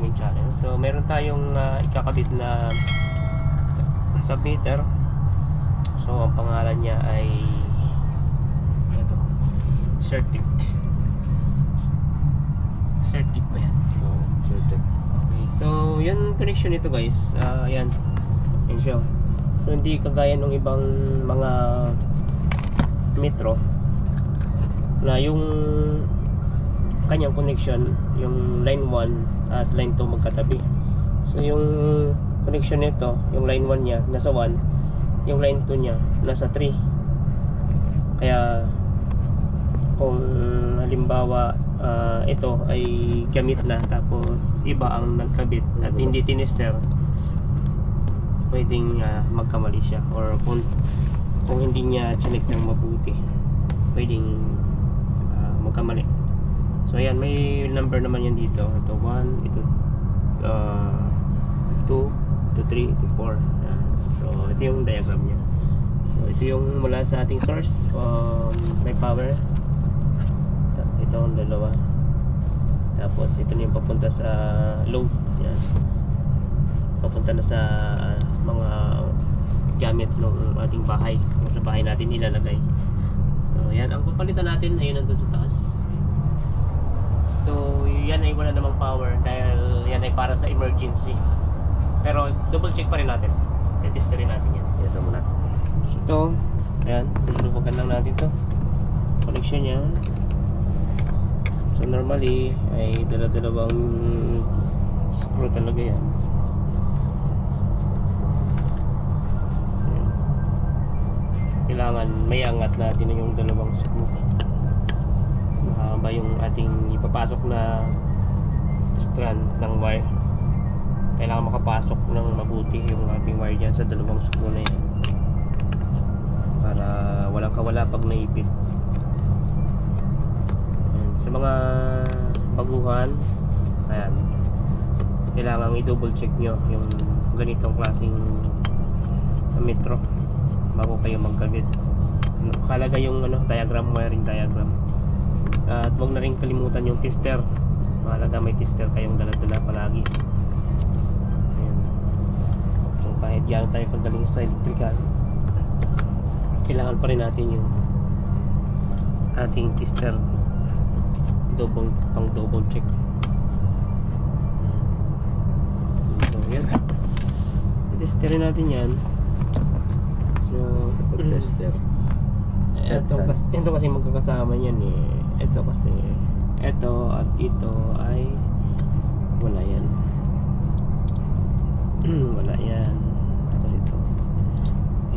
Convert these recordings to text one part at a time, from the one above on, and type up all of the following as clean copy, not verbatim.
aming channel. So meron tayong ikakabit na submeter. So ang pangalan niya ay ito, Certic. Certic ba yan? Certic. Okay, so yan connection nito guys. Yan siya. So hindi kagaya ng ibang mga metro na yung kanyang connection, yung line 1 at line 2 magkatabi. So yung connection nito, yung line 1 niya nasa 1, yung line 2 niya nasa 3. Kaya kung halimbawa ito ay gamit na tapos iba ang nagkabit at hindi tinister, pwedeng magkamali siya, or kung hindi niya chinek ng mabuti, pwedeng magkamali. So ayan, may number naman yan dito. Ito 1, ito 2, ito 3, ito 4. So ito yung diagram niya. So ito yung mula sa ating source, may power. Ito ang dalawa. Tapos ito na yung papunta sa load. Yan, papunta na sa mga gamit ng ating bahay, kung sa bahay natin ilalagay. So yan, ang papalitan natin ayun nandun sa taas. So yan ay wala namang power dahil yan ay para sa emergency. Pero double check pa rin natin, test rin natin yan. Ito muna. So ito, yan, lulubagan lang natin to connection nya. So normally ay dala-dalawang screw talaga yan. Kailangan may angat natin na yung dalawang screw. Mahaba yung ating ipapasok na strand ng wire. Kailangan makapasok ng mabuti yung ating wire dyan sa dalawang screw na yan, para walang kawala pag naipit. Ayan. Sa mga baguhan, ayan, kailangan i-double check nyo yung ganitong klaseng metro bago kayo magkabit. Nakalagay yung diagram, wiring diagram. At huwag na rin kalimutan yung tester. Mahalaga may tester kayong dala-dala palagi. Ayan. So kahit yan tayo kagaling sa electrical, kailangan pa rin natin yung ating tester, pang double check. So yan, testerin natin yan. So tester. Ito kasi magkakasama yan eh. Ito kasi ito at ito ay wala yan. Wala yan. Tapos ito,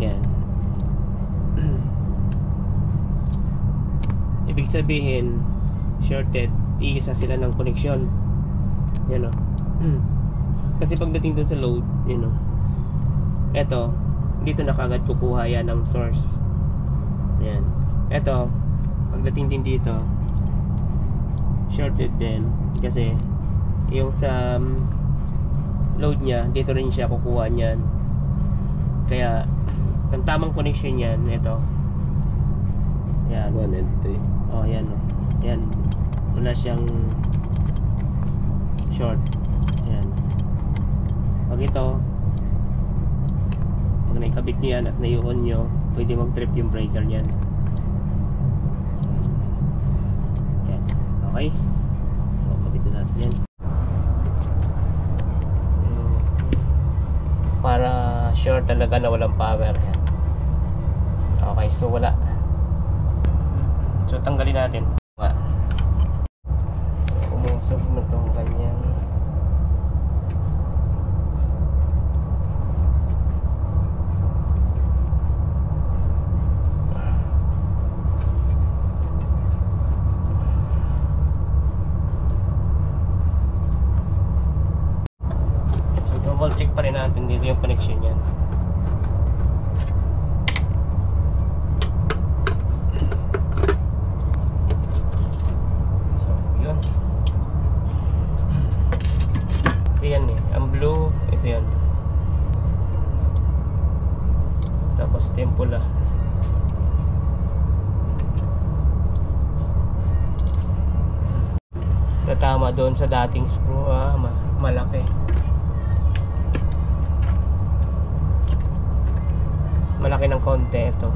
yan. Ibig sabihin shorted, iisa sila ng connection. Yan o. Kasi pagdating doon sa load, you know, ito dito na kagad kukuha yan ng source. Yan. Ito pagdating din dito shorted din, kasi yung sa load nya dito rin siya kukuha niyan. Kaya ang tamang connection yan, ito yan, 1 and 3. oh yan o, yan, wala siyang short. Yan, pag ito, pag naikabit nyo yan at nai-on nyo, pwede mag-trip yung breaker nyan. Yan, okay. So kabit na natin yan para sure talaga na walang power. Yan. Okay, so wala. So tanggalin natin. So umusog na itong kanyang double check pa rin natin dito yung connection yan. So yun, ito yan eh, ang blue, ito yan, tapos ito yung pula. Tatama doon sa dating screw, malaki. Malaki ng konti ito.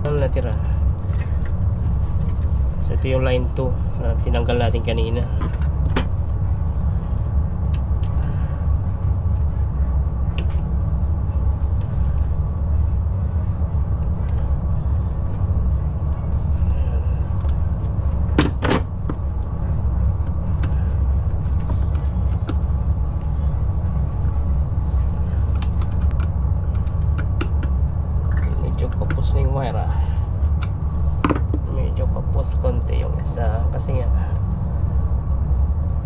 Ano natira? So ito yung line 2 na tinanggal natin kanina. Kapos na yung wire medyo kapos konti yung isa kasi nga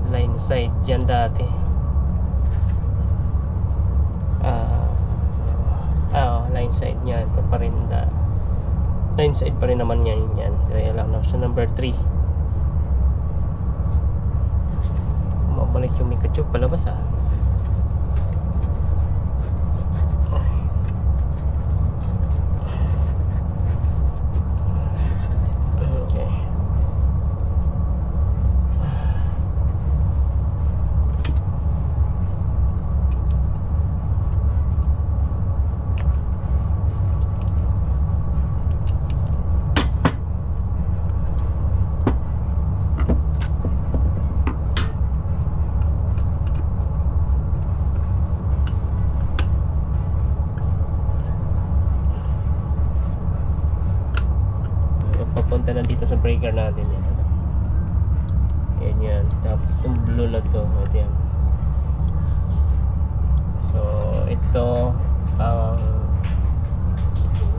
line side dyan dati line side nya ito pa rin line side pa rin naman yan kaya lang na sa number 3 mabalik yung Mikachuk palabas papunta na dito sa breaker natin ito. Yan tapos itong blue na to ito yan. So ito ang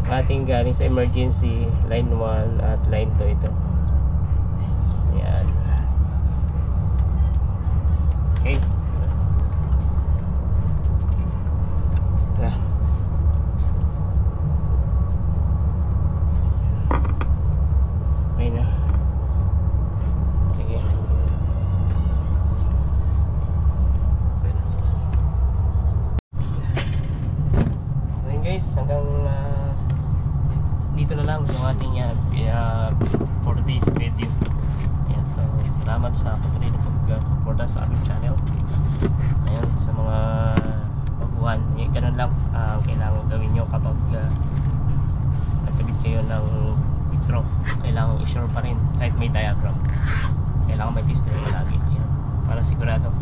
ating galing sa emergency line 1 at line 2 ito. Yan. Okay. Sige. So yun guys, hanggang dito na lang yung ating for today's video. Ayan, so salamat sa patuloy na pag-suporta sa aming channel. Ayan, sa mga baguhan, ganun lang kailangan gawin nyo kapag nagkabit kayo ng intro. Kailangan i-sure pa rin kahit may diagram. Kailangan may piston palagi. Ayan, para sigurado.